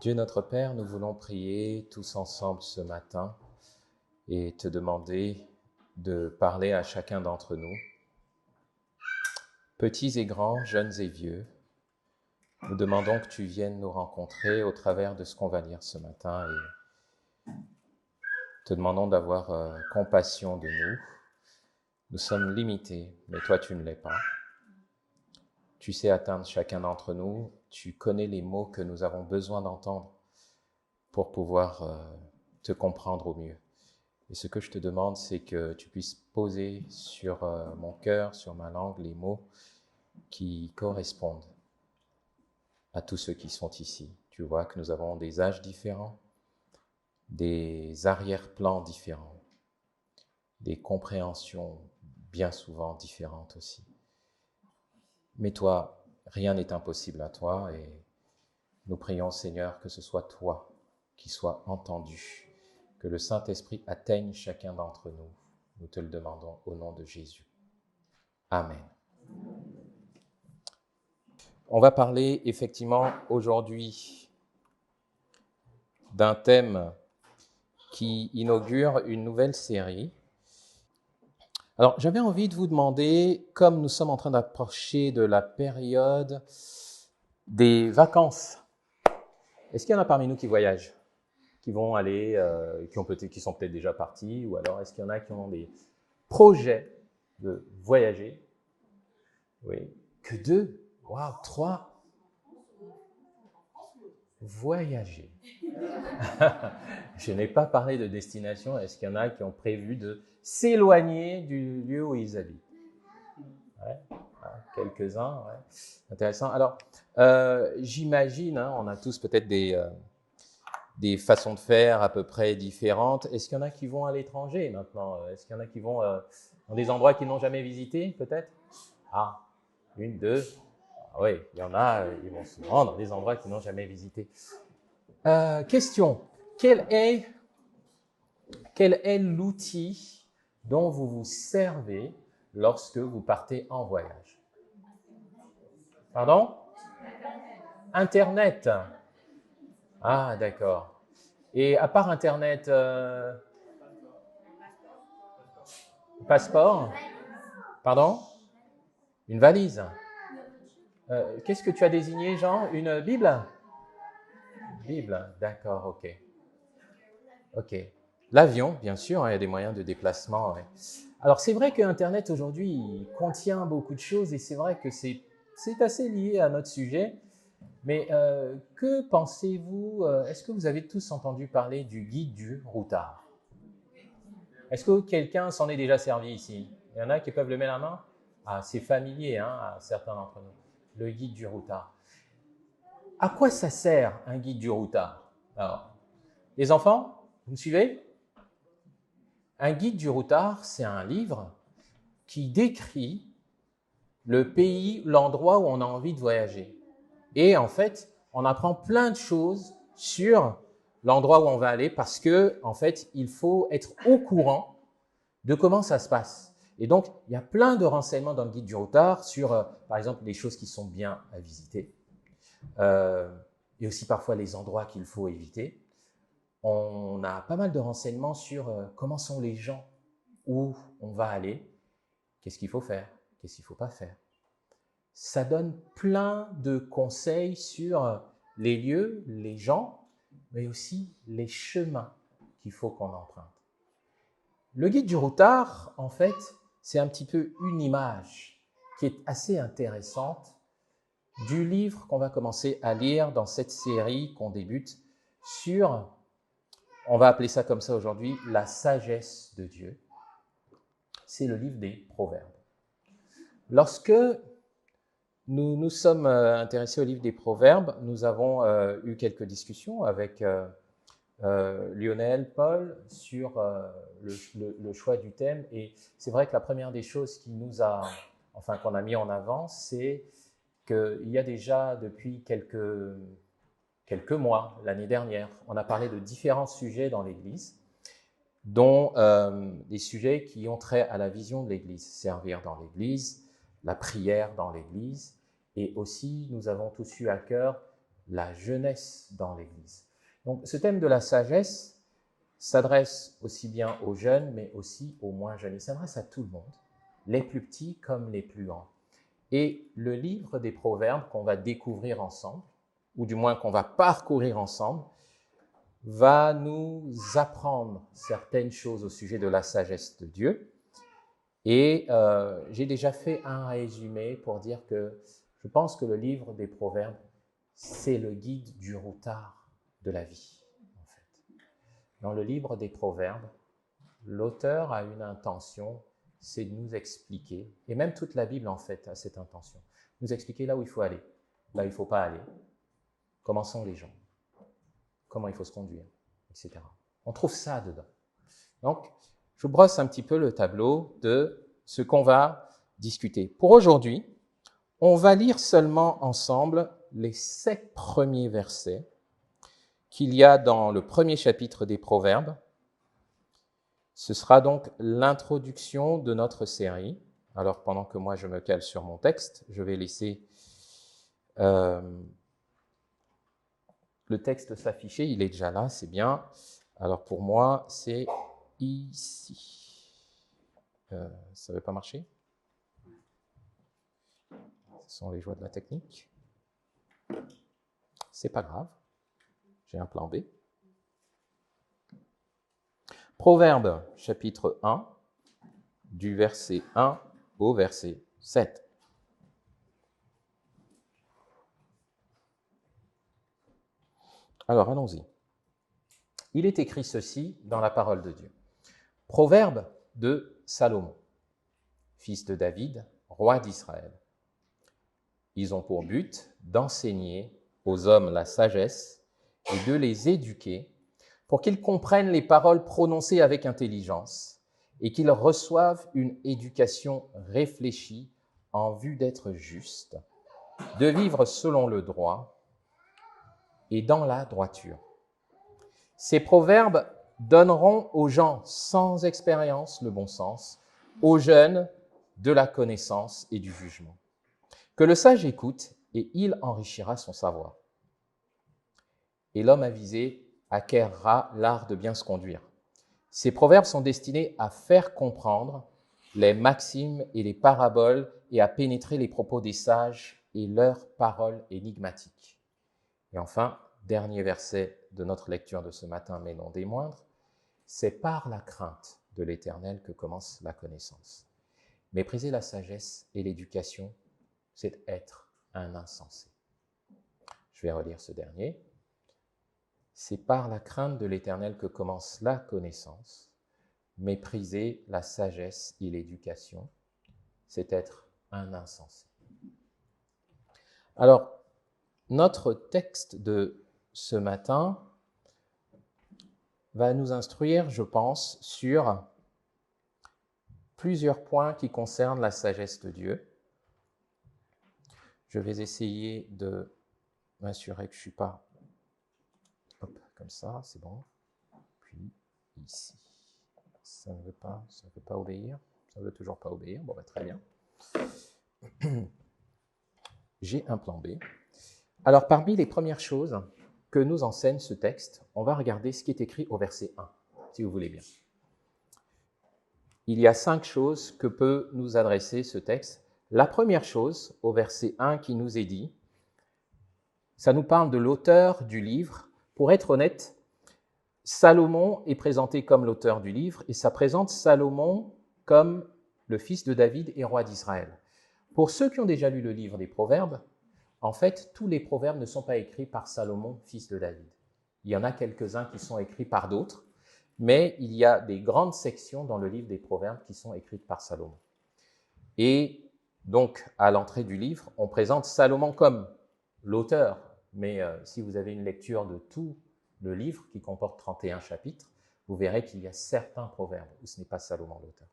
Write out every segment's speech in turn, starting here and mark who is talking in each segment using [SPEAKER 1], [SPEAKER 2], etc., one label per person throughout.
[SPEAKER 1] Dieu notre Père, nous voulons prier tous ensemble ce matin et te demander de parler à chacun d'entre nous, petits et grands, jeunes et vieux. Nous demandons que tu viennes nous rencontrer au travers de ce qu'on va lire ce matin et te demandons d'avoir compassion de nous. Nous sommes limités, mais toi tu ne l'es pas. Tu sais atteindre chacun d'entre nous, tu connais les mots que nous avons besoin d'entendre pour pouvoir te comprendre au mieux. Et ce que je te demande, c'est que tu puisses poser sur mon cœur, sur ma langue, les mots qui correspondent à tous ceux qui sont ici. Tu vois que nous avons des âges différents, des arrière-plans différents, des compréhensions bien souvent différentes aussi. Mais toi, rien n'est impossible à toi et nous prions, Seigneur, que ce soit toi qui sois entendu, que le Saint-Esprit atteigne chacun d'entre nous. Nous te le demandons au nom de Jésus. Amen. On va parler effectivement aujourd'hui d'un thème qui inaugure une nouvelle série. Alors, j'avais envie de vous demander, comme nous sommes en train d'approcher de la période des vacances, est-ce qu'il y en a parmi nous qui voyagent, qui vont aller, qui sont peut-être déjà partis, ou alors est-ce qu'il y en a qui ont des projets de voyager? Oui, que 2, waouh, 3, voyager. Je n'ai pas parlé de destination. Est-ce qu'il y en a qui ont prévu de s'éloigner du lieu où ils habitent? Ouais, quelques-uns, ouais. Intéressant. Alors, j'imagine, on a tous peut-être des façons de faire à peu près différentes. Est-ce qu'il y en a qui vont à l'étranger maintenant? Est-ce qu'il y en a qui vont dans des endroits qu'ils n'ont jamais visités, peut-être? Ah, 1, 2. Ah oui, il y en a, ils vont se rendre dans des endroits qu'ils n'ont jamais visités. Question, quel est l'outil dont vous vous servez lorsque vous partez en voyage? Pardon? Internet. Ah, d'accord. Et à part Internet, passeport? Pardon? Une valise. Qu'est-ce que tu as désigné, Jean? Une Bible? Bible, d'accord, ok. Ok. L'avion, bien sûr, il y a des moyens de déplacement. Ouais. Alors, c'est vrai que Internet, aujourd'hui, il contient beaucoup de choses et c'est vrai que c'est assez lié à notre sujet. Mais que pensez-vous, est-ce que vous avez tous entendu parler du guide du routard? Est-ce que quelqu'un s'en est déjà servi ici? Il y en a qui peuvent lever la main? Ah, c'est familier à certains d'entre nous. Le guide du routard. À quoi ça sert un guide du routard? Alors, les enfants, vous me suivez? Un guide du routard, c'est un livre qui décrit le pays, l'endroit où on a envie de voyager. Et en fait, on apprend plein de choses sur l'endroit où on va aller parce que, en fait, il faut être au courant de comment ça se passe. Et donc, il y a plein de renseignements dans le guide du routard sur, par exemple, les choses qui sont bien à visiter et aussi parfois les endroits qu'il faut éviter. On a pas mal de renseignements sur comment sont les gens, où on va aller, qu'est-ce qu'il faut faire, qu'est-ce qu'il ne faut pas faire. Ça donne plein de conseils sur les lieux, les gens, mais aussi les chemins qu'il faut qu'on emprunte. Le guide du routard, en fait, c'est un petit peu une image qui est assez intéressante du livre qu'on va commencer à lire dans cette série qu'on débute sur, on va appeler ça comme ça aujourd'hui, la sagesse de Dieu. C'est le livre des Proverbes. Lorsque nous nous sommes intéressés au livre des Proverbes, nous avons eu quelques discussions avec Lionel, Paul, sur le choix du thème. Et c'est vrai que la première des choses qu'on a mis en avant, c'est qu'il y a déjà depuis quelques mois, l'année dernière, on a parlé de différents sujets dans l'Église, dont des sujets qui ont trait à la vision de l'Église, servir dans l'Église, la prière dans l'Église, et aussi nous avons tous eu à cœur la jeunesse dans l'Église. Donc ce thème de la sagesse s'adresse aussi bien aux jeunes, mais aussi aux moins jeunes. Il s'adresse à tout le monde, les plus petits comme les plus grands. Et le livre des Proverbes qu'on va découvrir ensemble, ou du moins qu'on va parcourir ensemble, va nous apprendre certaines choses au sujet de la sagesse de Dieu. Et j'ai déjà fait un résumé pour dire que je pense que le livre des Proverbes, c'est le guide du routard de la vie, en fait. Dans le livre des Proverbes, l'auteur a une intention, c'est de nous expliquer, et même toute la Bible, en fait, a cette intention, nous expliquer là où il faut aller, là où il ne faut pas aller, comment sont les gens, comment il faut se conduire, etc. On trouve ça dedans. Donc, je brosse un petit peu le tableau de ce qu'on va discuter. Pour aujourd'hui, on va lire seulement ensemble les 7 premiers versets qu'il y a dans le premier chapitre des Proverbes. Ce sera donc l'introduction de notre série. Alors, pendant que moi je me cale sur mon texte, je vais laisser le texte s'afficher. Il est déjà là, c'est bien. Alors, pour moi, c'est ici. Ça ne veut pas marcher? Ce sont les joies de la technique. C'est pas grave. J'ai un plan B. Proverbe, chapitre 1, du verset 1 au verset 7. Alors, allons-y. Il est écrit ceci dans la parole de Dieu. Proverbe de Salomon, fils de David, roi d'Israël. Ils ont pour but d'enseigner aux hommes la sagesse et de les éduquer pour qu'ils comprennent les paroles prononcées avec intelligence et qu'ils reçoivent une éducation réfléchie en vue d'être justes, de vivre selon le droit et dans la droiture. Ces proverbes donneront aux gens sans expérience le bon sens, aux jeunes de la connaissance et du jugement. Que le sage écoute et il enrichira son savoir. Et l'homme avisé acquérera l'art de bien se conduire. Ces proverbes sont destinés à faire comprendre les maximes et les paraboles et à pénétrer les propos des sages et leurs paroles énigmatiques. Et enfin, dernier verset de notre lecture de ce matin, mais non des moindres, c'est par la crainte de l'Éternel que commence la connaissance. Mépriser la sagesse et l'éducation, c'est être un insensé. Je vais relire ce dernier. C'est par la crainte de l'Éternel que commence la connaissance. Mépriser la sagesse et l'éducation, c'est être un insensé. Alors, notre texte de ce matin va nous instruire, je pense, sur plusieurs points qui concernent la sagesse de Dieu. Je vais essayer de m'assurer que je ne suis pas comme ça, c'est bon. Puis ici. Ça ne veut pas obéir. Ça ne veut toujours pas obéir. Bon, très bien. J'ai un plan B. Alors, parmi les premières choses que nous enseigne ce texte, on va regarder ce qui est écrit au verset 1, si vous voulez bien. Il y a 5 choses que peut nous adresser ce texte. La première chose, au verset 1 qui nous est dit, ça nous parle de l'auteur du livre. Pour être honnête, Salomon est présenté comme l'auteur du livre et ça présente Salomon comme le fils de David et roi d'Israël. Pour ceux qui ont déjà lu le livre des Proverbes, en fait, tous les proverbes ne sont pas écrits par Salomon, fils de David. Il y en a quelques-uns qui sont écrits par d'autres, mais il y a des grandes sections dans le livre des Proverbes qui sont écrites par Salomon. Et donc, à l'entrée du livre, on présente Salomon comme l'auteur, mais si vous avez une lecture de tout le livre, qui comporte 31 chapitres, vous verrez qu'il y a certains proverbes où ce n'est pas Salomon l'auteur.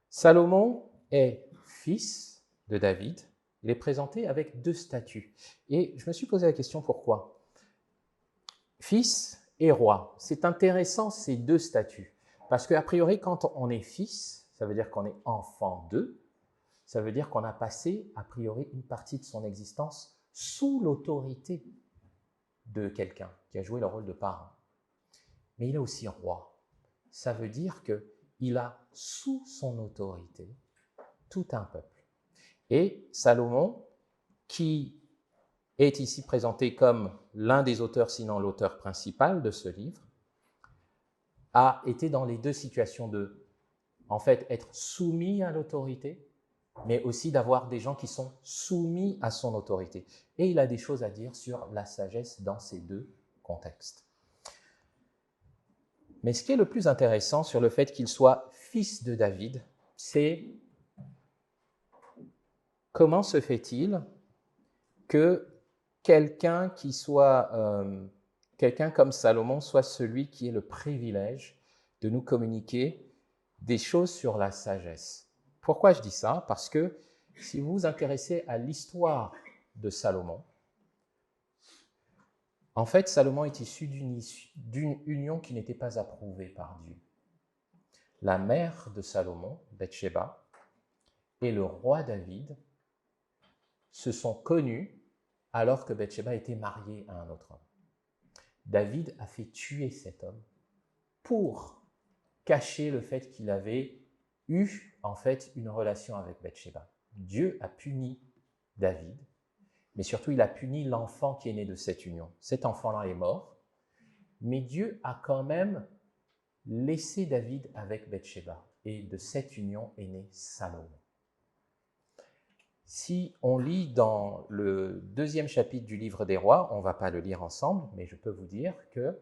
[SPEAKER 1] Salomon est fils de David. Il est présenté avec 2 statuts. Et je me suis posé la question, pourquoi? Fils et roi. C'est intéressant ces 2 statuts. Parce qu'a priori, quand on est fils, ça veut dire qu'on est enfant d'eux. Ça veut dire qu'on a passé, a priori, une partie de son existence sous l'autorité de quelqu'un qui a joué le rôle de parent. Mais il est aussi roi. Ça veut dire qu'il a sous son autorité tout un peuple. Et Salomon, qui est ici présenté comme l'un des auteurs, sinon l'auteur principal de ce livre, a été dans les deux situations de, en fait, être soumis à l'autorité, mais aussi d'avoir des gens qui sont soumis à son autorité. Et il a des choses à dire sur la sagesse dans ces deux contextes. Mais ce qui est le plus intéressant sur le fait qu'il soit fils de David, c'est comment se fait-il que quelqu'un comme Salomon soit celui qui ait le privilège de nous communiquer des choses sur la sagesse. Pourquoi je dis ça? Parce que si vous vous intéressez à l'histoire de Salomon, en fait, Salomon est issu d'une union qui n'était pas approuvée par Dieu. La mère de Salomon, Bathsheba, et le roi David se sont connus alors que Bathsheba était mariée à un autre homme. David a fait tuer cet homme pour cacher le fait qu'il avait eu en fait une relation avec Bathsheba. Dieu a puni David, mais surtout il a puni l'enfant qui est né de cette union. Cet enfant-là est mort, mais Dieu a quand même laissé David avec Bathsheba, et de cette union est né Salomon. Si on lit dans le 2e chapitre du livre des rois, on ne va pas le lire ensemble, mais je peux vous dire que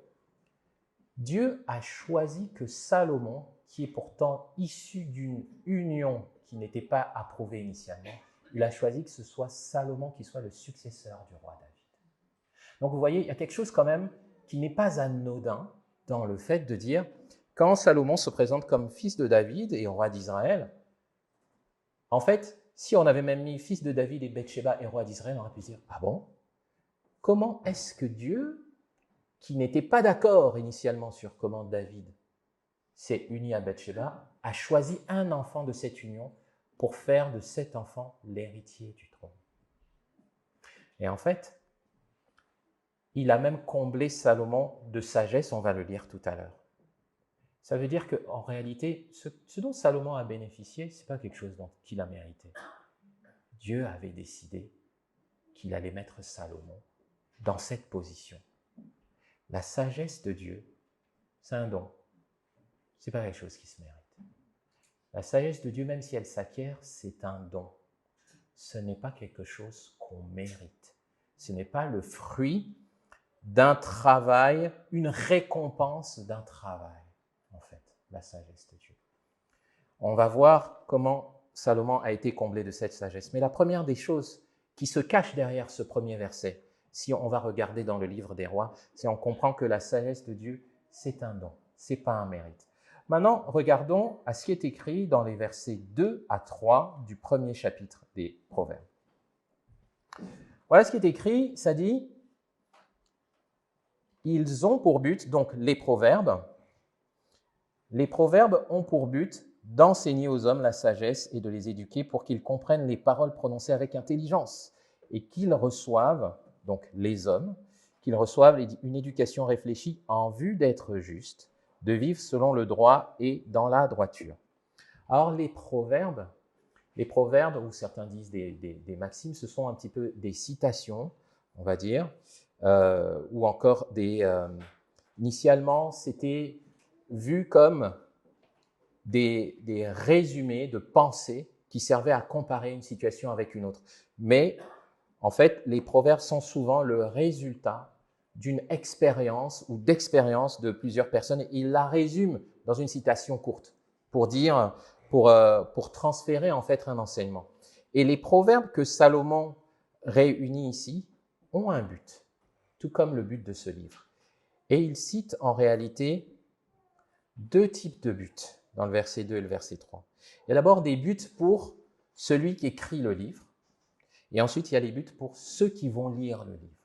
[SPEAKER 1] Dieu a choisi que Salomon, qui est pourtant issu d'une union qui n'était pas approuvée initialement, il a choisi que ce soit Salomon qui soit le successeur du roi David. Donc vous voyez, il y a quelque chose quand même qui n'est pas anodin dans le fait de dire, quand Salomon se présente comme fils de David et roi d'Israël, en fait, si on avait même mis fils de David et Bathsheba et roi d'Israël, on aurait pu dire, ah bon? Comment est-ce que Dieu, qui n'était pas d'accord initialement sur comment David s'est uni à Bathsheba, a choisi un enfant de cette union pour faire de cet enfant l'héritier du trône? Et en fait, il a même comblé Salomon de sagesse, on va le lire tout à l'heure. Ça veut dire qu'en réalité, ce dont Salomon a bénéficié, ce n'est pas quelque chose qu'il a mérité. Dieu avait décidé qu'il allait mettre Salomon dans cette position. La sagesse de Dieu, c'est un don. Ce n'est pas quelque chose qui se mérite. La sagesse de Dieu, même si elle s'acquiert, c'est un don. Ce n'est pas quelque chose qu'on mérite. Ce n'est pas le fruit d'un travail, une récompense d'un travail, en fait, la sagesse de Dieu. On va voir comment Salomon a été comblé de cette sagesse. Mais la première des choses qui se cache derrière ce premier verset, si on va regarder dans le livre des rois, c'est on comprend que la sagesse de Dieu, c'est un don, ce n'est pas un mérite. Maintenant, regardons à ce qui est écrit dans les versets 2 à 3 du premier chapitre des Proverbes. Voilà ce qui est écrit, ça dit, ils ont pour but, donc les proverbes ont pour but d'enseigner aux hommes la sagesse et de les éduquer pour qu'ils comprennent les paroles prononcées avec intelligence et qu'ils reçoivent, donc les hommes, qu'ils reçoivent une éducation réfléchie en vue d'être justes, de vivre selon le droit et dans la droiture. Alors les proverbes, ou certains disent des maximes, ce sont un petit peu des citations, on va dire, ou encore initialement, c'était vu comme des résumés de pensées qui servaient à comparer une situation avec une autre. Mais en fait, les proverbes sont souvent le résultat d'une expérience ou d'expériences de plusieurs personnes. Ils la résument dans une citation courte pour transférer en fait un enseignement. Et les proverbes que Salomon réunit ici ont un but, tout comme le but de ce livre. Et il cite en réalité deux types de buts dans le verset 2 et le verset 3. Il y a d'abord des buts pour celui qui écrit le livre, et ensuite il y a les buts pour ceux qui vont lire le livre.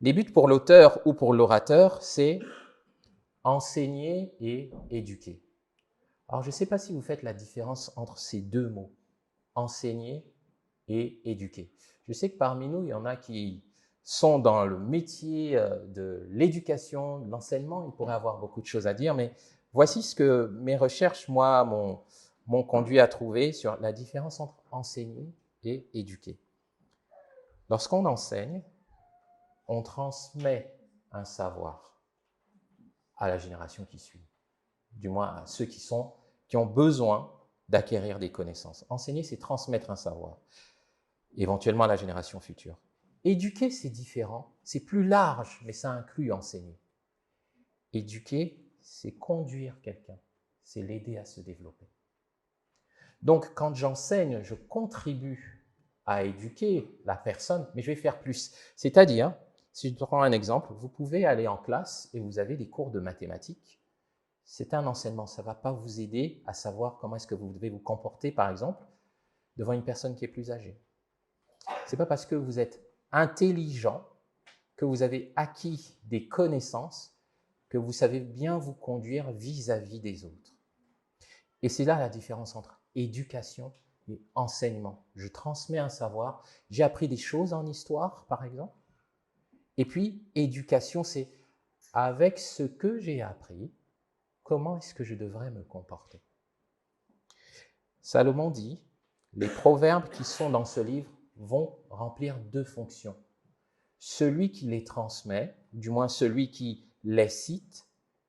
[SPEAKER 1] Les buts pour l'auteur ou pour l'orateur, c'est enseigner et éduquer. Alors je ne sais pas si vous faites la différence entre ces deux mots, enseigner et éduquer. Je sais que parmi nous, il y en a qui sont dans le métier de l'éducation, de l'enseignement. Ils pourraient avoir beaucoup de choses à dire, mais voici ce que mes recherches, moi, m'ont conduit à trouver sur la différence entre enseigner et éduquer. Lorsqu'on enseigne, on transmet un savoir à la génération qui suit, du moins à ceux qui ont besoin d'acquérir des connaissances. Enseigner, c'est transmettre un savoir, éventuellement à la génération future. Éduquer, c'est différent, c'est plus large, mais ça inclut enseigner. Éduquer, c'est conduire quelqu'un, c'est l'aider à se développer. Donc, quand j'enseigne, je contribue à éduquer la personne, mais je vais faire plus. C'est-à-dire, si je prends un exemple, vous pouvez aller en classe et vous avez des cours de mathématiques. C'est un enseignement, ça ne va pas vous aider à savoir comment est-ce que vous devez vous comporter, par exemple, devant une personne qui est plus âgée. Ce n'est pas parce que vous êtes intelligent, que vous avez acquis des connaissances, que vous savez bien vous conduire vis-à-vis des autres. Et c'est là la différence entre éducation et enseignement. Je transmets un savoir, j'ai appris des choses en histoire, par exemple, et puis éducation, c'est avec ce que j'ai appris, comment est-ce que je devrais me comporter? Salomon dit, les proverbes qui sont dans ce livre vont remplir deux fonctions. Celui qui les transmet, du moins celui qui les cite,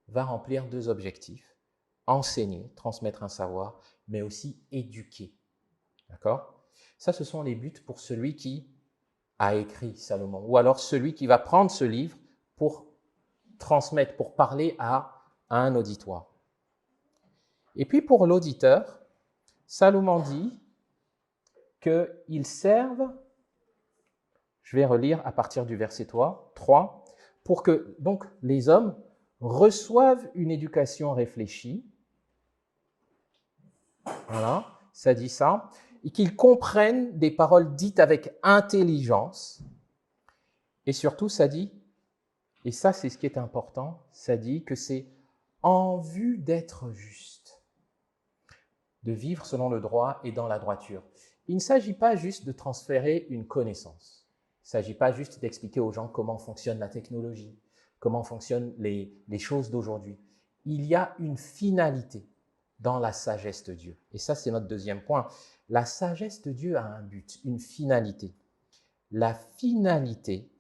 [SPEAKER 1] va remplir deux objectifs. Enseigner, transmettre un savoir, mais aussi éduquer. D'accord? Ça, ce sont les buts pour celui qui a écrit Salomon, ou alors celui qui va prendre ce livre pour transmettre, pour parler à un auditoire. Et puis pour l'auditeur, Salomon dit qu'ils servent, je vais relire à partir du verset 3, pour que donc les hommes reçoivent une éducation réfléchie, voilà, ça dit ça, et qu'ils comprennent des paroles dites avec intelligence, et surtout ça dit, et ça c'est ce qui est important, ça dit que c'est en vue d'être juste, de vivre selon le droit et dans la droiture. Il ne s'agit pas juste de transférer une connaissance. Il ne s'agit pas juste d'expliquer aux gens comment fonctionne la technologie, comment fonctionnent les choses d'aujourd'hui. Il y a une finalité dans la sagesse de Dieu. Et ça, c'est notre deuxième point. La sagesse de Dieu a un but, une finalité. La finalité,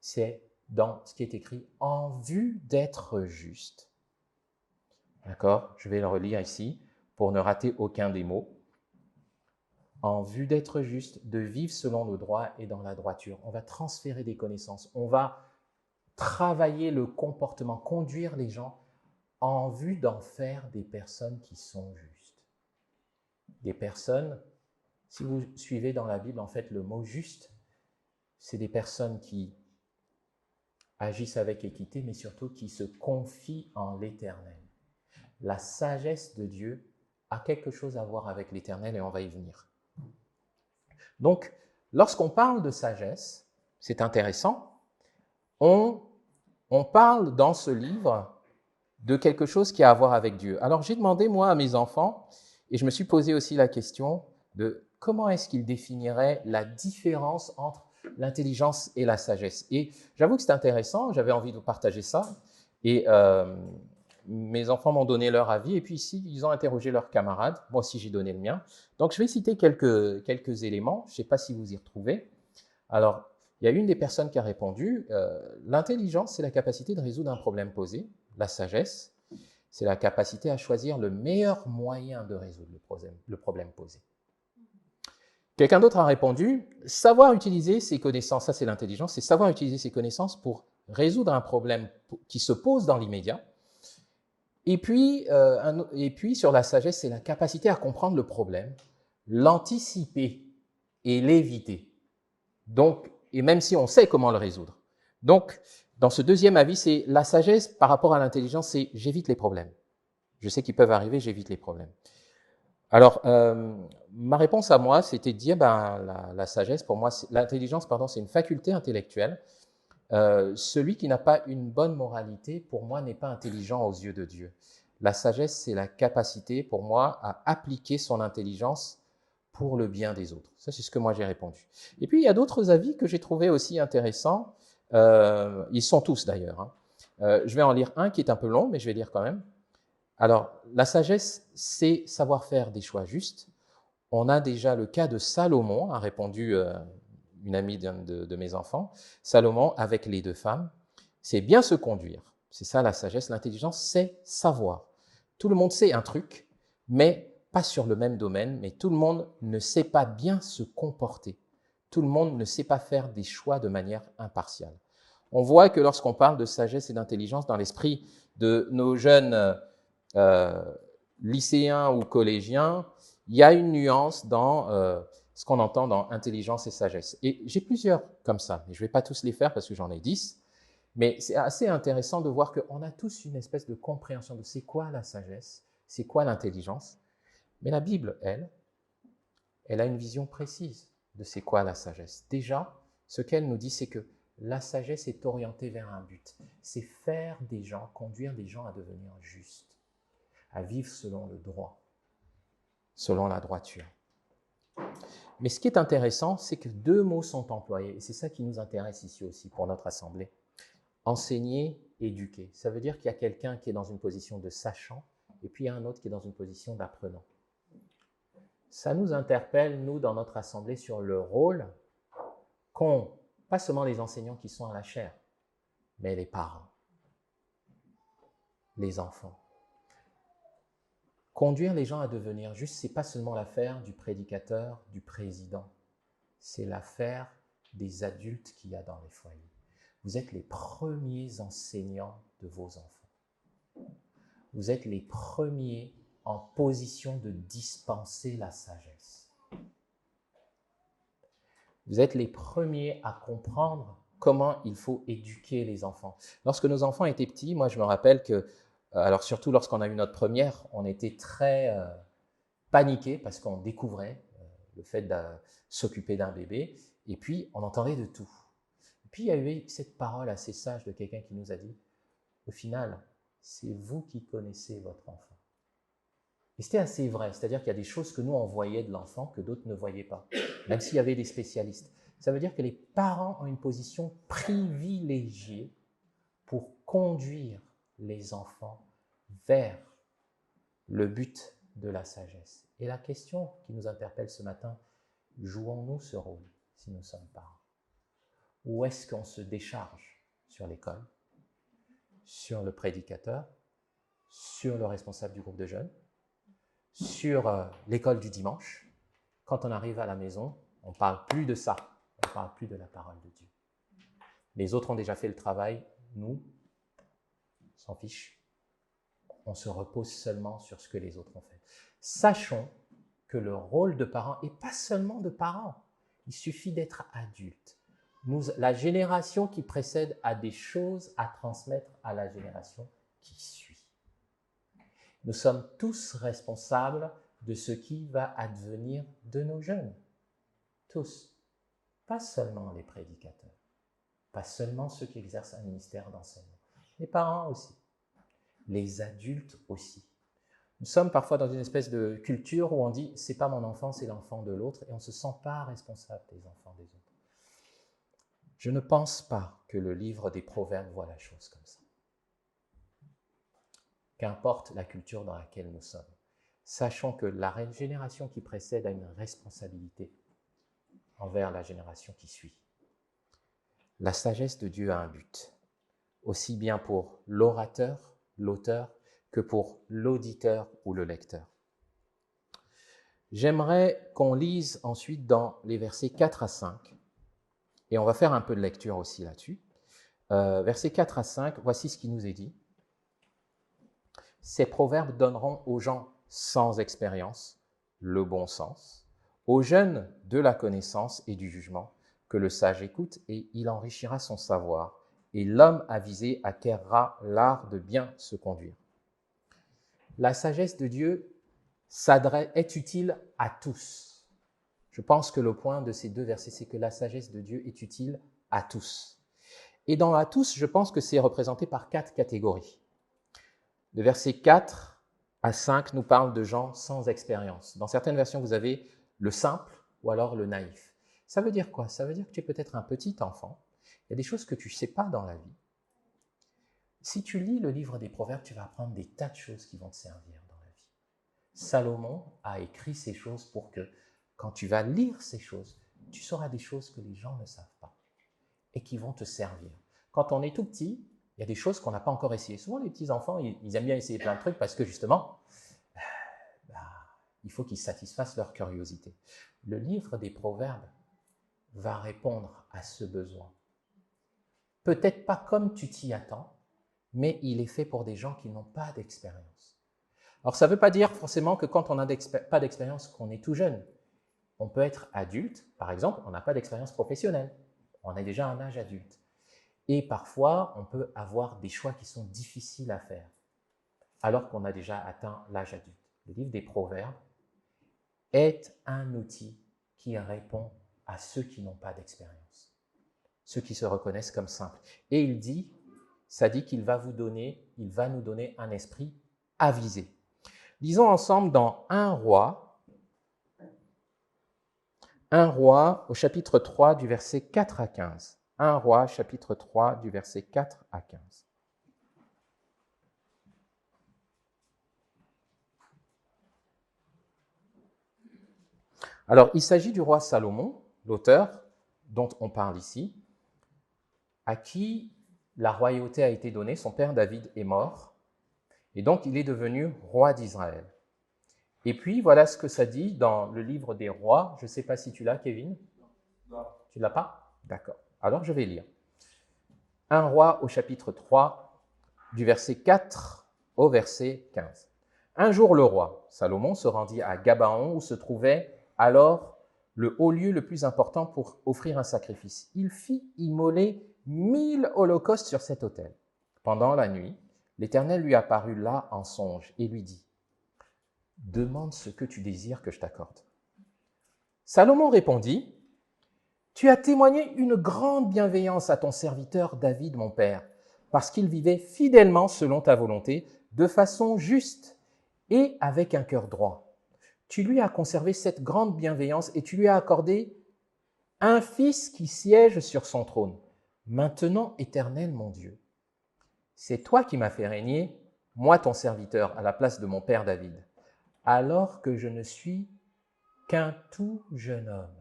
[SPEAKER 1] c'est dans ce qui est écrit « en vue d'être juste ». D'accord? Je vais le relire ici pour ne rater aucun des mots. En vue d'être juste, de vivre selon le droit et dans la droiture. On va transférer des connaissances, on va travailler le comportement, conduire les gens en vue d'en faire des personnes qui sont justes. Des personnes, si vous suivez dans la Bible, en fait, le mot juste, c'est des personnes qui agissent avec équité, mais surtout qui se confient en l'Éternel. La sagesse de Dieu a quelque chose à voir avec l'Éternel et on va y venir. Donc, lorsqu'on parle de sagesse, c'est intéressant, on parle dans ce livre de quelque chose qui a à voir avec Dieu. Alors, j'ai demandé, moi, à mes enfants, et je me suis posé aussi la question de comment est-ce qu'ils définiraient la différence entre l'intelligence et la sagesse. Et j'avoue que c'est intéressant, j'avais envie de vous partager ça, et mes enfants m'ont donné leur avis, et puis ici, ils ont interrogé leurs camarades, moi aussi j'ai donné le mien. Donc, je vais citer quelques éléments, je ne sais pas si vous y retrouvez. Alors, il y a une des personnes qui a répondu, l'intelligence, c'est la capacité de résoudre un problème posé. La sagesse, c'est la capacité à choisir le meilleur moyen de résoudre le problème posé. Quelqu'un d'autre a répondu, savoir utiliser ses connaissances, ça c'est l'intelligence, c'est savoir utiliser ses connaissances pour résoudre un problème qui se pose dans l'immédiat. Et puis sur la sagesse, c'est la capacité à comprendre le problème, l'anticiper et l'éviter. Donc, et même si on sait comment le résoudre. Donc, dans ce deuxième avis, c'est la sagesse par rapport à l'intelligence, c'est j'évite les problèmes. Je sais qu'ils peuvent arriver, j'évite les problèmes. Alors, ma réponse à moi, c'était de dire, la sagesse, pour moi, l'intelligence, pardon, c'est une faculté intellectuelle. Celui qui n'a pas une bonne moralité, pour moi, n'est pas intelligent aux yeux de Dieu. La sagesse, c'est la capacité, pour moi, à appliquer son intelligence pour le bien des autres. Ça, c'est ce que moi j'ai répondu. Et puis, il y a d'autres avis que j'ai trouvés aussi intéressants. Ils sont tous d'ailleurs. Hein. Je vais en lire un qui est un peu long, mais je vais lire quand même. Alors, la sagesse, c'est savoir faire des choix justes. On a déjà le cas de Salomon, a répondu une amie de mes enfants. Salomon, avec les 2 femmes, c'est bien se conduire. C'est ça la sagesse. L'intelligence, c'est savoir. Tout le monde sait un truc, mais pas sur le même domaine, mais tout le monde ne sait pas bien se comporter. Tout le monde ne sait pas faire des choix de manière impartiale. On voit que lorsqu'on parle de sagesse et d'intelligence dans l'esprit de nos jeunes lycéens ou collégiens, il y a une nuance dans ce qu'on entend dans intelligence et sagesse. Et j'ai plusieurs comme ça, mais je ne vais pas tous les faire parce que j'en ai 10, mais c'est assez intéressant de voir qu'on a tous une espèce de compréhension de c'est quoi la sagesse, c'est quoi l'intelligence, mais la Bible, elle a une vision précise de c'est quoi la sagesse. Déjà, ce qu'elle nous dit, c'est que la sagesse est orientée vers un but, c'est faire des gens, conduire des gens à devenir justes, à vivre selon le droit, selon la droiture. Mais ce qui est intéressant, c'est que 2 mots sont employés, et c'est ça qui nous intéresse ici aussi pour notre assemblée. Enseigner, éduquer. Ça veut dire qu'il y a quelqu'un qui est dans une position de sachant, et puis il y a un autre qui est dans une position d'apprenant. Ça nous interpelle, nous, dans notre assemblée, sur le rôle qu'ont, pas seulement les enseignants qui sont à la chaire, mais les parents, les enfants. Conduire les gens à devenir justes, ce n'est pas seulement l'affaire du prédicateur, du président. C'est l'affaire des adultes qu'il y a dans les foyers. Vous êtes les premiers enseignants de vos enfants. Vous êtes les premiers en position de dispenser la sagesse. Vous êtes les premiers à comprendre comment il faut éduquer les enfants. Lorsque nos enfants étaient petits, moi je me rappelle que alors surtout lorsqu'on a eu notre première, on était très paniqués parce qu'on découvrait le fait de s'occuper d'un bébé et puis on entendait de tout. Et puis il y a eu cette parole assez sage de quelqu'un qui nous a dit, au final, c'est vous qui connaissez votre enfant. Et c'était assez vrai, c'est-à-dire qu'il y a des choses que nous on voyait de l'enfant que d'autres ne voyaient pas, même s'il y avait des spécialistes. Ça veut dire que les parents ont une position privilégiée pour conduire les enfants vers le but de la sagesse. Et la question qui nous interpelle ce matin, jouons-nous ce rôle si nous sommes parents? Ou est-ce qu'on se décharge sur l'école, sur le prédicateur, sur le responsable du groupe de jeunes, sur l'école du dimanche? Quand on arrive à la maison, on ne parle plus de ça, on ne parle plus de la parole de Dieu. Les autres ont déjà fait le travail, nous, on s'en fiche. On se repose seulement sur ce que les autres ont fait. Sachons que le rôle de parent, et pas seulement de parent, il suffit d'être adulte. La génération qui précède a des choses à transmettre à la génération qui suit. Nous sommes tous responsables de ce qui va advenir de nos jeunes. Tous. Pas seulement les prédicateurs, pas seulement ceux qui exercent un ministère d'enseignement, les parents aussi. Les adultes aussi. Nous sommes parfois dans une espèce de culture où on dit « c'est pas mon enfant, c'est l'enfant de l'autre » et on ne se sent pas responsable des enfants des autres. Je ne pense pas que le livre des Proverbes voit la chose comme ça. Qu'importe la culture dans laquelle nous sommes, sachons que la génération qui précède a une responsabilité envers la génération qui suit. La sagesse de Dieu a un but, aussi bien pour l'orateur, l'auteur, que pour l'auditeur ou le lecteur. J'aimerais qu'on lise ensuite dans les versets 4 à 5, et on va faire un peu de lecture aussi là-dessus. Versets 4 à 5, voici ce qui nous est dit. Ces proverbes donneront aux gens sans expérience le bon sens, aux jeunes de la connaissance et du jugement, que le sage écoute et il enrichira son savoir, et l'homme avisé acquerra l'art de bien se conduire. La sagesse de Dieu est utile à tous. Je pense que le point de ces 2 versets, c'est que la sagesse de Dieu est utile à tous. Et dans à tous, je pense que c'est représenté par 4 catégories. Le verset 4 à 5 nous parle de gens sans expérience. Dans certaines versions, vous avez le simple ou alors le naïf. Ça veut dire quoi? Ça veut dire que tu es peut-être un petit enfant, il y a des choses que tu ne sais pas dans la vie. Si tu lis le livre des Proverbes, tu vas apprendre des tas de choses qui vont te servir dans la vie. Salomon a écrit ces choses pour que, quand tu vas lire ces choses, tu sauras des choses que les gens ne savent pas et qui vont te servir. Quand on est tout petit, il y a des choses qu'on n'a pas encore essayées. Souvent, les petits-enfants, ils aiment bien essayer plein de trucs parce que, justement, il faut qu'ils satisfassent leur curiosité. Le livre des Proverbes va répondre à ce besoin. Peut-être pas comme tu t'y attends, mais il est fait pour des gens qui n'ont pas d'expérience. Alors, ça ne veut pas dire forcément que quand on n'a pas d'expérience, qu'on est tout jeune. On peut être adulte, par exemple, on n'a pas d'expérience professionnelle. On a déjà un âge adulte. Et parfois, on peut avoir des choix qui sont difficiles à faire, alors qu'on a déjà atteint l'âge adulte. Le livre des Proverbes est un outil qui répond à ceux qui n'ont pas d'expérience, ceux qui se reconnaissent comme simples. Et ça dit qu'il va nous donner un esprit avisé. Lisons ensemble dans 1 Roi au chapitre 3 du verset 4 à 15. 1 Roi, chapitre 3 du verset 4 à 15. Alors, il s'agit du roi Salomon, l'auteur dont on parle ici, à qui la royauté a été donnée. Son père David est mort, et donc il est devenu roi d'Israël. Et puis, voilà ce que ça dit dans le livre des rois. Je ne sais pas si tu l'as, Kevin. Non. Tu ne l'as pas? D'accord. Alors, je vais lire. 1 Roi au chapitre 3, du verset 4 au verset 15. Un jour, le roi, Salomon, se rendit à Gabaon, où se trouvait alors le haut lieu le plus important pour offrir un sacrifice. Il fit immoler 1000 holocaustes sur cet autel. Pendant la nuit, l'Éternel lui apparut là en songe et lui dit : « Demande ce que tu désires que je t'accorde. » Salomon répondit : « Tu as témoigné une grande bienveillance à ton serviteur David, mon père, parce qu'il vivait fidèlement selon ta volonté, de façon juste et avec un cœur droit. Tu lui as conservé cette grande bienveillance et tu lui as accordé un fils qui siège sur son trône. Maintenant, Éternel mon Dieu, c'est toi qui m'as fait régner, moi ton serviteur, à la place de mon père David, alors que je ne suis qu'un tout jeune homme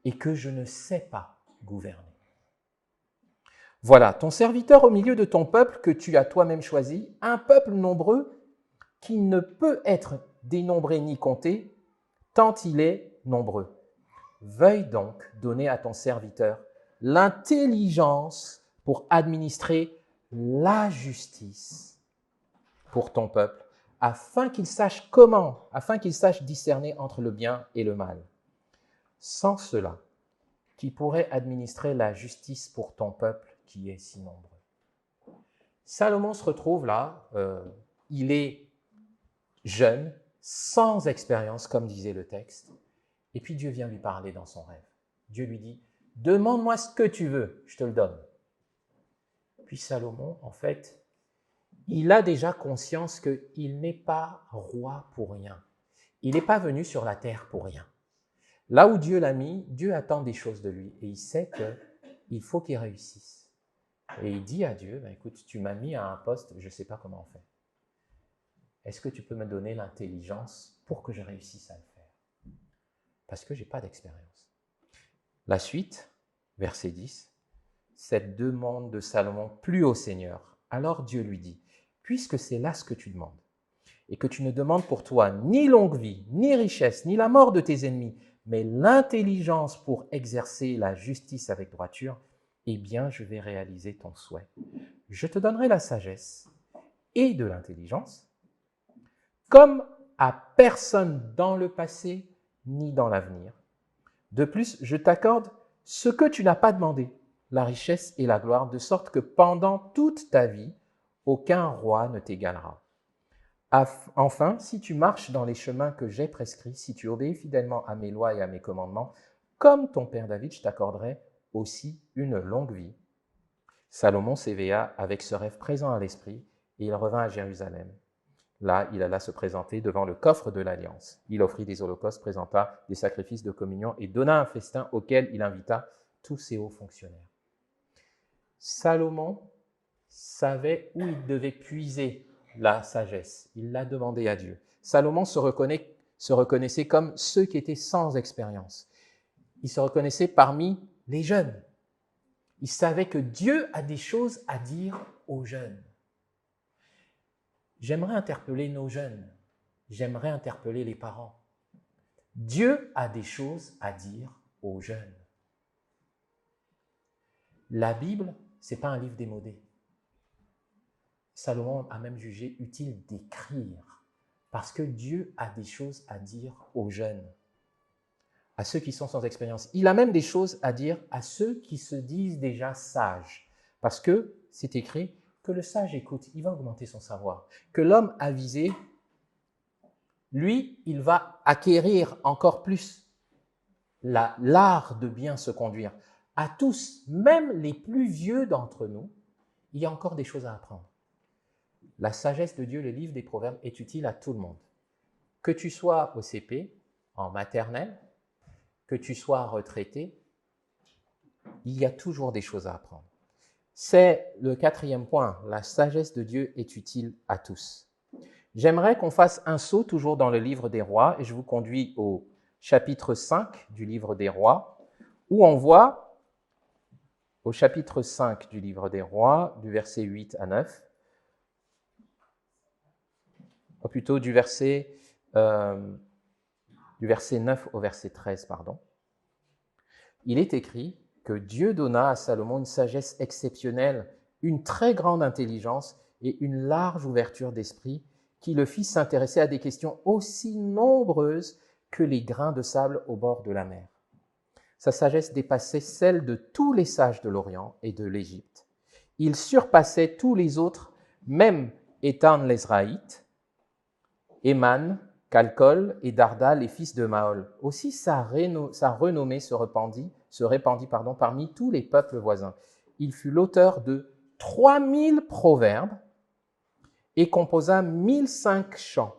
[SPEAKER 1] et que je ne sais pas gouverner. Voilà, ton serviteur au milieu de ton peuple que tu as toi-même choisi, un peuple nombreux qui ne peut être dénombré ni compté, tant il est nombreux. Veuille donc donner à ton serviteur l'intelligence pour administrer la justice pour ton peuple, afin qu'il sache discerner entre le bien et le mal. Sans cela, qui pourrait administrer la justice pour ton peuple qui est si nombreux. Salomon se retrouve là, il est jeune, sans expérience, comme disait le texte, et puis Dieu vient lui parler dans son rêve. Dieu lui dit : « Demande-moi ce que tu veux, je te le donne. » Puis Salomon, en fait, il a déjà conscience qu'il n'est pas roi pour rien. Il n'est pas venu sur la terre pour rien. Là où Dieu l'a mis, Dieu attend des choses de lui et il sait qu'il faut qu'il réussisse. Et il dit à Dieu : « Écoute, tu m'as mis à un poste, je ne sais pas comment on fait. Est-ce que tu peux me donner l'intelligence pour que je réussisse à le faire ? Parce que je n'ai pas d'expérience. » La suite, verset 10, cette demande de Salomon plut au Seigneur. Alors Dieu lui dit : « Puisque c'est là ce que tu demandes, et que tu ne demandes pour toi ni longue vie, ni richesse, ni la mort de tes ennemis, mais l'intelligence pour exercer la justice avec droiture, eh bien, je vais réaliser ton souhait. Je te donnerai la sagesse et de l'intelligence, comme à personne dans le passé ni dans l'avenir. De plus, je t'accorde ce que tu n'as pas demandé, la richesse et la gloire, de sorte que pendant toute ta vie, aucun roi ne t'égalera. Enfin, si tu marches dans les chemins que j'ai prescrits, si tu obéis fidèlement à mes lois et à mes commandements, comme ton père David, je t'accorderai aussi une longue vie. » Salomon s'éveilla avec ce rêve présent à l'esprit et il revint à Jérusalem. Là, il alla se présenter devant le coffre de l'Alliance. Il offrit des holocaustes, présenta des sacrifices de communion et donna un festin auquel il invita tous ses hauts fonctionnaires. Salomon savait où il devait puiser la sagesse. Il l'a demandé à Dieu. Salomon se reconnaissait comme ceux qui étaient sans expérience. Il se reconnaissait parmi les jeunes. Il savait que Dieu a des choses à dire aux jeunes. J'aimerais interpeller nos jeunes. J'aimerais interpeller les parents. Dieu a des choses à dire aux jeunes. La Bible, ce n'est pas un livre démodé. Salomon a même jugé utile d'écrire parce que Dieu a des choses à dire aux jeunes, à ceux qui sont sans expérience. Il a même des choses à dire à ceux qui se disent déjà sages parce que c'est écrit que le sage écoute, il va augmenter son savoir. Que l'homme avisé, lui, il va acquérir encore plus l'art de bien se conduire. À tous, même les plus vieux d'entre nous, il y a encore des choses à apprendre. La sagesse de Dieu, le livre des Proverbes, est utile à tout le monde. Que tu sois au CP, en maternelle, que tu sois retraité, il y a toujours des choses à apprendre. C'est le 4e point, la sagesse de Dieu est utile à tous. J'aimerais qu'on fasse un saut toujours dans le livre des rois et je vous conduis au chapitre 5 du livre des rois où on voit au chapitre 5 du livre des rois, du verset 8 à 9, ou plutôt du verset 9 au verset 13, pardon. Il est écrit que Dieu donna à Salomon une sagesse exceptionnelle, une très grande intelligence et une large ouverture d'esprit qui le fit s'intéresser à des questions aussi nombreuses que les grains de sable au bord de la mer. Sa sagesse dépassait celle de tous les sages de l'Orient et de l'Égypte. Il surpassait tous les autres, même Étan l'Ezraïte, Éman, Calcol et Darda, les fils de Mahol. Aussi sa renommée se répandit parmi tous les peuples voisins. Il fut l'auteur de 3000 proverbes et composa 1005 chants.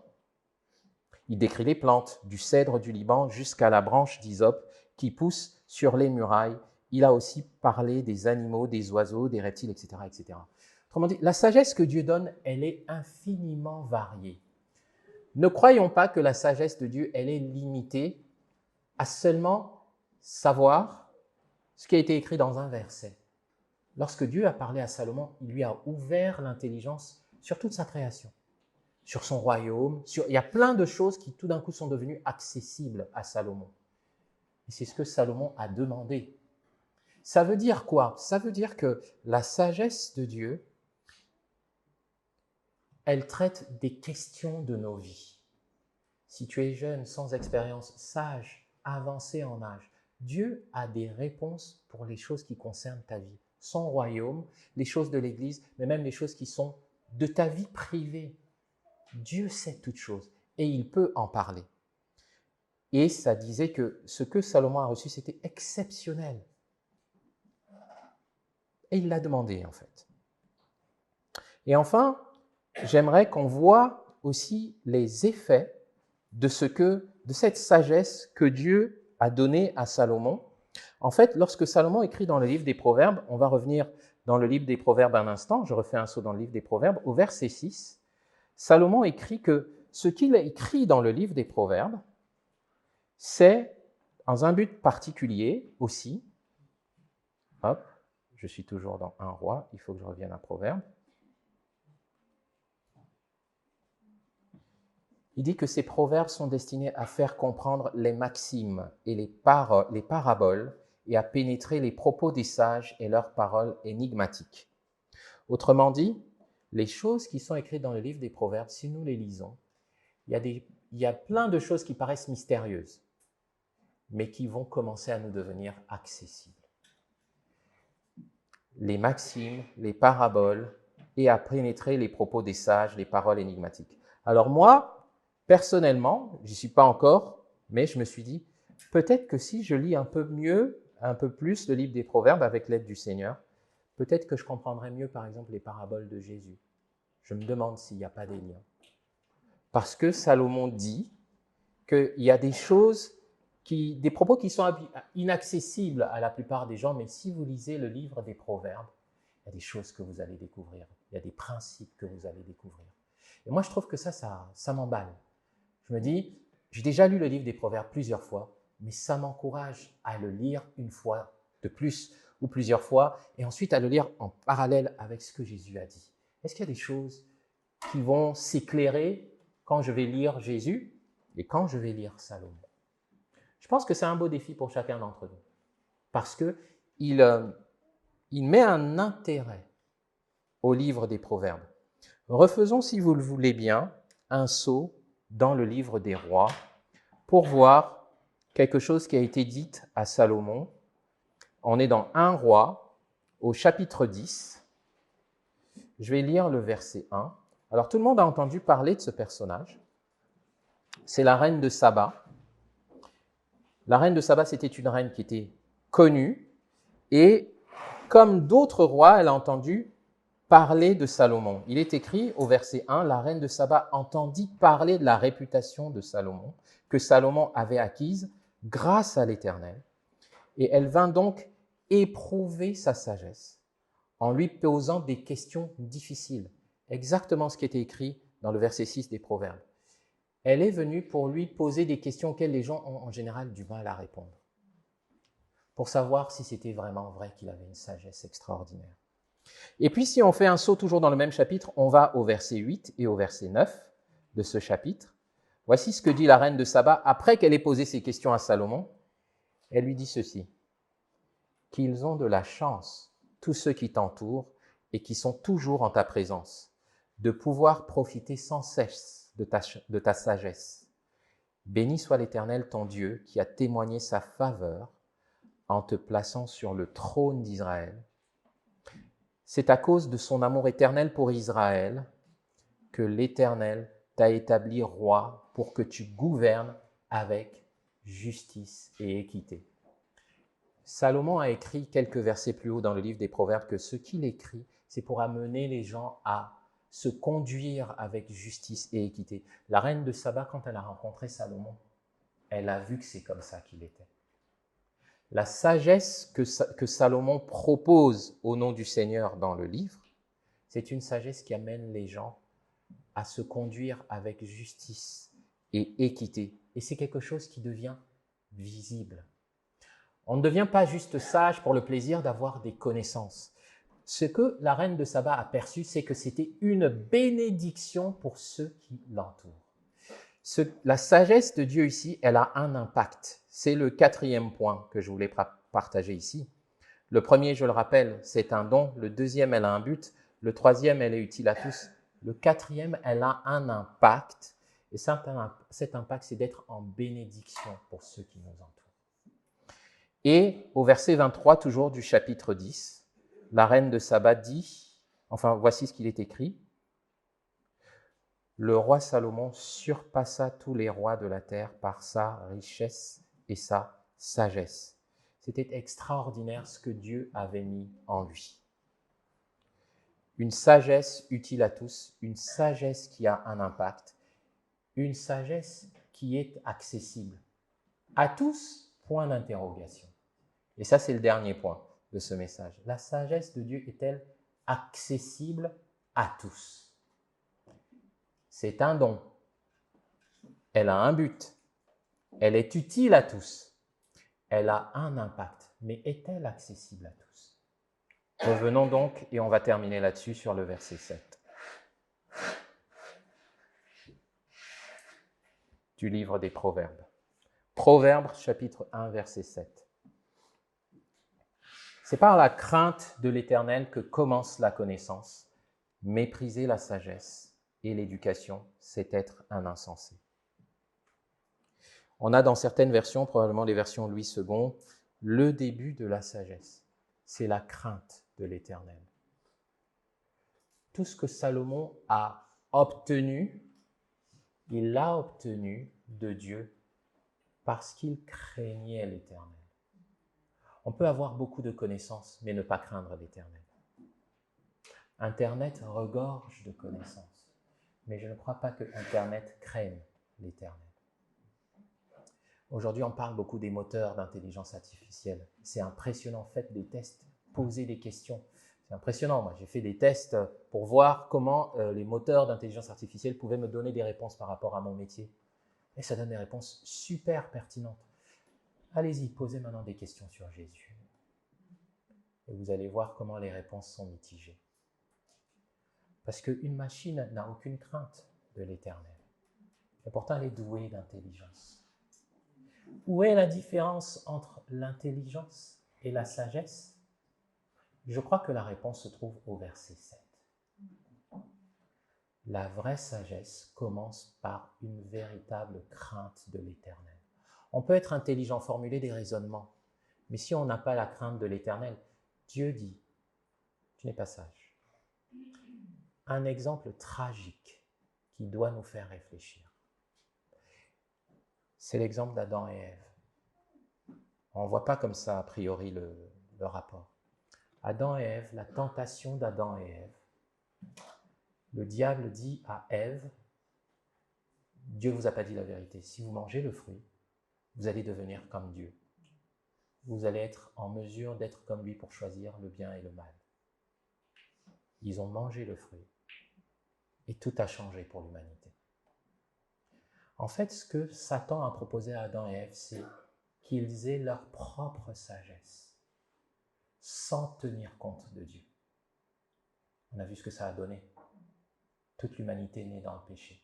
[SPEAKER 1] Il décrit les plantes, du cèdre du Liban jusqu'à la branche d'hysope qui pousse sur les murailles. Il a aussi parlé des animaux, des oiseaux, des reptiles, etc., etc. Autrement dit, la sagesse que Dieu donne, elle est infiniment variée. Ne croyons pas que la sagesse de Dieu, elle est limitée à seulement savoir ce qui a été écrit dans un verset. Lorsque Dieu a parlé à Salomon, il lui a ouvert l'intelligence sur toute sa création, sur son royaume. Il y a plein de choses qui tout d'un coup sont devenues accessibles à Salomon. Et c'est ce que Salomon a demandé. Ça veut dire quoi? Ça veut dire que la sagesse de Dieu, elle traite des questions de nos vies. Si tu es jeune, sans expérience, sage, avancé en âge, Dieu a des réponses pour les choses qui concernent ta vie, son royaume, les choses de l'Église, mais même les choses qui sont de ta vie privée. Dieu sait toutes choses et il peut en parler. Et ça disait que ce que Salomon a reçu, c'était exceptionnel. Et il l'a demandé, en fait. Et enfin, j'aimerais qu'on voit aussi les effets de cette sagesse que Dieu a donnée à Salomon. En fait, lorsque Salomon écrit dans le livre des Proverbes, on va revenir dans le livre des Proverbes un instant, je refais un saut dans le livre des Proverbes, au verset 6, Salomon écrit que ce qu'il a écrit dans le livre des Proverbes, c'est dans un but particulier aussi. Hop, je suis toujours dans un roi, il faut que je revienne à Proverbes. Il dit que ces proverbes sont destinés à faire comprendre les maximes et les paraboles et à pénétrer les propos des sages et leurs paroles énigmatiques. Autrement dit, les choses qui sont écrites dans le livre des Proverbes, si nous les lisons, il y a plein de choses qui paraissent mystérieuses, mais qui vont commencer à nous devenir accessibles. Les maximes, les paraboles et à pénétrer les propos des sages, les paroles énigmatiques. Alors moi, personnellement, j'y suis pas encore, mais je me suis dit, peut-être que si je lis un peu mieux, un peu plus le livre des Proverbes avec l'aide du Seigneur, peut-être que je comprendrai mieux, par exemple, les paraboles de Jésus. Je me demande s'il n'y a pas des liens. Parce que Salomon dit qu'il y a des choses, des propos qui sont inaccessibles à la plupart des gens, mais si vous lisez le livre des Proverbes, il y a des choses que vous allez découvrir, il y a des principes que vous allez découvrir. Et moi, je trouve que ça m'emballe. Je me dis, j'ai déjà lu le livre des Proverbes plusieurs fois, mais ça m'encourage à le lire une fois de plus ou plusieurs fois, et ensuite à le lire en parallèle avec ce que Jésus a dit. Est-ce qu'il y a des choses qui vont s'éclairer quand je vais lire Jésus et quand je vais lire Salomon? Je pense que c'est un beau défi pour chacun d'entre nous, parce qu'il met un intérêt au livre des Proverbes. Refaisons, si vous le voulez bien, un saut dans le livre des Rois pour voir quelque chose qui a été dit à Salomon. On est dans 1 Roi, au chapitre 10. Je vais lire le verset 1. Alors, tout le monde a entendu parler de ce personnage. C'est la reine de Saba. La reine de Saba, c'était une reine qui était connue. Et comme d'autres rois, elle a entendu parler de Salomon. Il est écrit au verset 1, la reine de Saba entendit parler de la réputation de Salomon, que Salomon avait acquise grâce à l'Éternel. Et elle vint donc éprouver sa sagesse en lui posant des questions difficiles. Exactement ce qui était écrit dans le verset 6 des Proverbes. Elle est venue pour lui poser des questions auxquelles les gens ont en général du mal à répondre, pour savoir si c'était vraiment vrai qu'il avait une sagesse extraordinaire. Et puis, si on fait un saut toujours dans le même chapitre, on va au verset 8 et au verset 9 de ce chapitre. Voici ce que dit la reine de Saba après qu'elle ait posé ces questions à Salomon. Elle lui dit ceci, « Qu'ils ont de la chance, tous ceux qui t'entourent et qui sont toujours en ta présence, de pouvoir profiter sans cesse de ta sagesse. Béni soit l'Éternel ton Dieu qui a témoigné sa faveur en te plaçant sur le trône d'Israël. C'est à cause de son amour éternel pour Israël que l'Éternel t'a établi roi pour que tu gouvernes avec justice et équité. » Salomon a écrit quelques versets plus haut dans le livre des Proverbes que ce qu'il écrit, c'est pour amener les gens à se conduire avec justice et équité. La reine de Saba, quand elle a rencontré Salomon, elle a vu que c'est comme ça qu'il était. La sagesse que Salomon propose au nom du Seigneur dans le livre, c'est une sagesse qui amène les gens à se conduire avec justice et équité. Et c'est quelque chose qui devient visible. On ne devient pas juste sage pour le plaisir d'avoir des connaissances. Ce que la reine de Saba a perçu, c'est que c'était une bénédiction pour ceux qui l'entourent. La sagesse de Dieu ici, elle a un impact. C'est le 4e point que je voulais partager ici. Le premier, je le rappelle, c'est un don. Le 2e, elle a un but. Le 3e, elle est utile à tous. Le 4e, elle a un impact. Et cet impact, c'est d'être en bénédiction pour ceux qui nous entourent. Et au verset 23, toujours du chapitre 10, la reine de Saba dit, enfin voici ce qu'il est écrit, « Le roi Salomon surpassa tous les rois de la terre par sa richesse et sa sagesse. » C'était extraordinaire ce que Dieu avait mis en lui. Une sagesse utile à tous, une sagesse qui a un impact, une sagesse qui est accessible à tous, point d'interrogation. Et ça, c'est le dernier point de ce message. La sagesse de Dieu est-elle accessible à tous? C'est un don. Elle a un but. Elle est utile à tous. Elle a un impact. Mais est-elle accessible à tous? Revenons donc, et on va terminer là-dessus sur le verset 7 du livre des Proverbes. Proverbes, chapitre 1, verset 7. C'est par la crainte de l'Éternel que commence la connaissance. Mépriser la sagesse et l'éducation, c'est être un insensé. On a dans certaines versions, probablement les versions Louis II, le début de la sagesse. C'est la crainte de l'Éternel. Tout ce que Salomon a obtenu, il l'a obtenu de Dieu parce qu'il craignait l'Éternel. On peut avoir beaucoup de connaissances, mais ne pas craindre l'Éternel. Internet regorge de connaissances, mais je ne crois pas que Internet craigne l'Éternel. Aujourd'hui, on parle beaucoup des moteurs d'intelligence artificielle. C'est impressionnant, faites des tests, posez des questions. C'est impressionnant, moi j'ai fait des tests pour voir comment les moteurs d'intelligence artificielle pouvaient me donner des réponses par rapport à mon métier. Et ça donne des réponses super pertinentes. Allez-y, posez maintenant des questions sur Jésus. Et vous allez voir comment les réponses sont mitigées. Parce qu'une machine n'a aucune crainte de l'Éternel. Et pourtant, elle est douée d'intelligence. Où est la différence entre l'intelligence et la sagesse? Je crois que la réponse se trouve au verset 7. La vraie sagesse commence par une véritable crainte de l'Éternel. On peut être intelligent, formuler des raisonnements, mais si on n'a pas la crainte de l'Éternel, Dieu dit, tu n'es pas sage. Un exemple tragique qui doit nous faire réfléchir. C'est l'exemple d'Adam et Ève. On ne voit pas comme ça, a priori, le rapport. Adam et Ève, la tentation d'Adam et Ève. Le diable dit à Ève, Dieu ne vous a pas dit la vérité. Si vous mangez le fruit, vous allez devenir comme Dieu. Vous allez être en mesure d'être comme lui pour choisir le bien et le mal. Ils ont mangé le fruit et tout a changé pour l'humanité. En fait, ce que Satan a proposé à Adam et Ève, c'est qu'ils aient leur propre sagesse, sans tenir compte de Dieu. On a vu ce que ça a donné. Toute l'humanité est née dans le péché.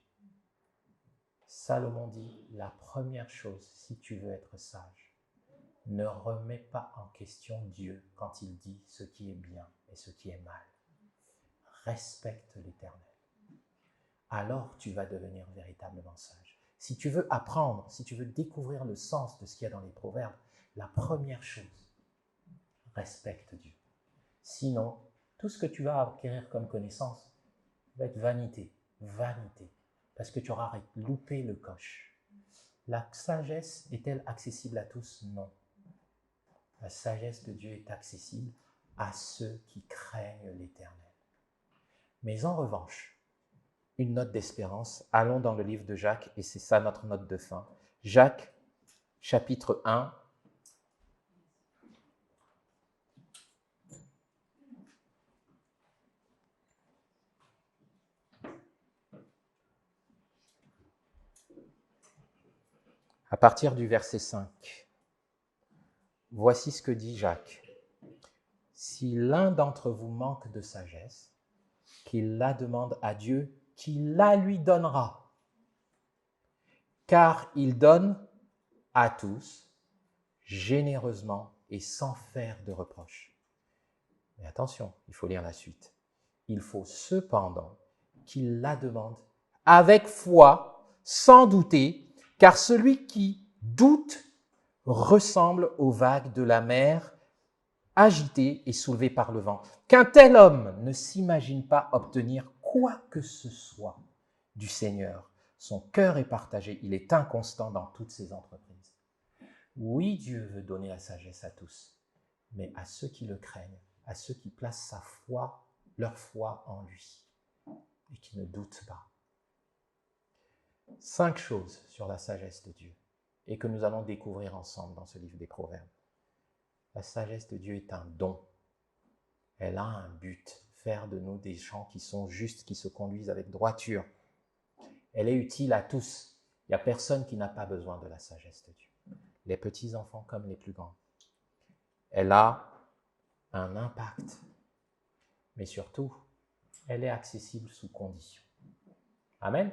[SPEAKER 1] Salomon dit, la première chose, si tu veux être sage, ne remets pas en question Dieu quand il dit ce qui est bien et ce qui est mal. Respecte l'Éternel. Alors tu vas devenir véritablement sage. Si tu veux apprendre, si tu veux découvrir le sens de ce qu'il y a dans les proverbes, la première chose, respecte Dieu. Sinon, tout ce que tu vas acquérir comme connaissance va être vanité, vanité, parce que tu auras loupé le coche. La sagesse est-elle accessible à tous? Non. La sagesse de Dieu est accessible à ceux qui craignent l'Éternel. Mais en revanche, une note d'espérance, allons dans le livre de Jacques, et c'est ça notre note de fin. Jacques, chapitre 1. À partir du verset 5. Voici ce que dit Jacques. Si l'un d'entre vous manque de sagesse, qu'il la demande à Dieu, qui la lui donnera. Car il donne à tous, généreusement et sans faire de reproche. Mais attention, il faut lire la suite. Il faut cependant qu'il la demande avec foi, sans douter, car celui qui doute ressemble aux vagues de la mer, agité et soulevé par le vent. Qu'un tel homme ne s'imagine pas obtenir quoi que ce soit du Seigneur. Son cœur est partagé, il est inconstant dans toutes ses entreprises. Oui, Dieu veut donner la sagesse à tous, mais à ceux qui le craignent, à ceux qui placent sa foi, leur foi en lui et qui ne doutent pas. 5 choses sur la sagesse de Dieu et que nous allons découvrir ensemble dans ce livre des Proverbes. La sagesse de Dieu est un don. Elle a un but, faire de nous des gens qui sont justes, qui se conduisent avec droiture. Elle est utile à tous. Il n'y a personne qui n'a pas besoin de la sagesse de Dieu. Les petits-enfants comme les plus grands. Elle a un impact. Mais surtout, elle est accessible sous condition. Amen.